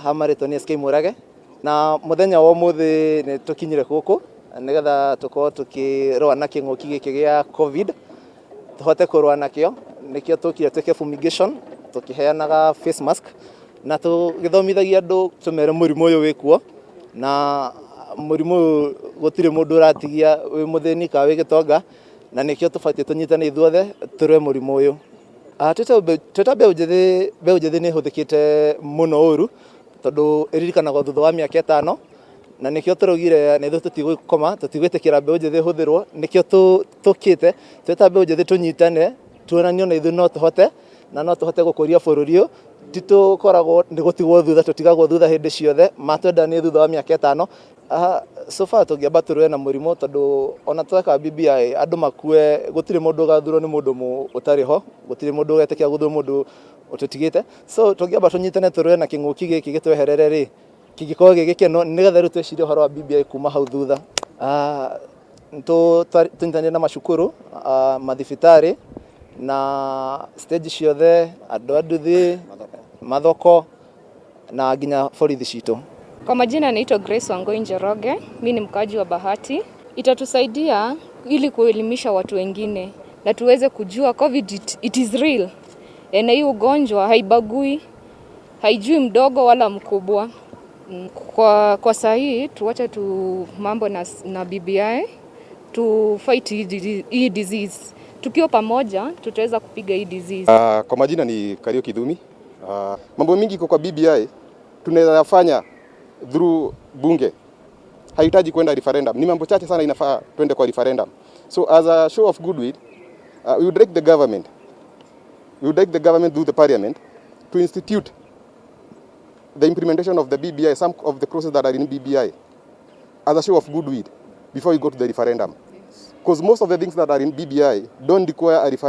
Hamaritwo ni SK Murage na muthenya wa muthi ni tukinyire guku nigetha tukorwo tukirwa na king'uki giki gia covid tuhote kurwa nakio nikio tukire twike fumigation tukiheanaga face mask na tugithomithagia andu tumere murimu uyu wikuo na murimu gutire mundu uratigia wi muthini ka wi gitonga na nikio tubatie tunyitane ithuothe turwe murimu uyu. Twita mbeũ njĩthĩ nĩ hũthĩkĩte mũno ũru tondu ĩririkanagwo thutha wa mĩaka 5 na nikio tũraugire na ithuĩ tũtigũkoma tũtigwĩtĩkĩra mbeũ njĩthĩ hũthĩrwo nikio tũkĩte twita mbeũ njĩthĩ tũnyitane tuonanio na ithuĩ no tũhote na no tũhote gũkũria bũrũri ũyũ titukoragwo nĩ gũtigwo thutha tũtigagwo thutha hĩndĩ ciothe matwenda nĩ thutha wa mĩaka 5 so far tũngĩamba tũrũe na mũrimũ tondu ona tweka BBI andũ makue gũtirĩ mũndũ ũgathurwo nĩ mũndũ ũtarĩ ho gũtirĩ mũndũ ũgetĩkia gũthurwo mũndũ ũtũtigĩte so tũngĩamba tũnyitane tũrũe na kĩng'ũki gĩkĩ gĩtweherere rĩ kĩngĩkorwo gĩgĩkeno nĩgetha rĩu twecirie ũhoro wa BBI kuma hau thutha. Tũnyitanĩire na macukuru mathibitarĩ na stage ciothe andũ a nduthi mathoko na nginya borithi citũ. Kwa majina naitwa Grace Wangoi Njoroge, mimi ni mkaaji wa Bahati. Itatusaidia ili kuelimisha watu wengine na tuweze kujua COVID it is real. Na hii ugonjwa haibagui, haijui mdogo wala mkubwa. Kwa sahi tuache tu mambo na BBI to fight hii disease. Tukiwa pamoja tutaweza kupiga hii disease. Kwa majina ni Kariuki Dhumi. Mambo mingi kwa BBI tunaweza fanya through bunge. Haitaji kwenda referendum. Ni mambo chache sana inafaa twende kwa referendum. So as a show of goodwill, we would like the government through the parliament to institute the implementation of the BBI, some of the processes that are in BBI, as a show of goodwill before you go to the referendum. Because most of the things that are in BBI don't require a referendum.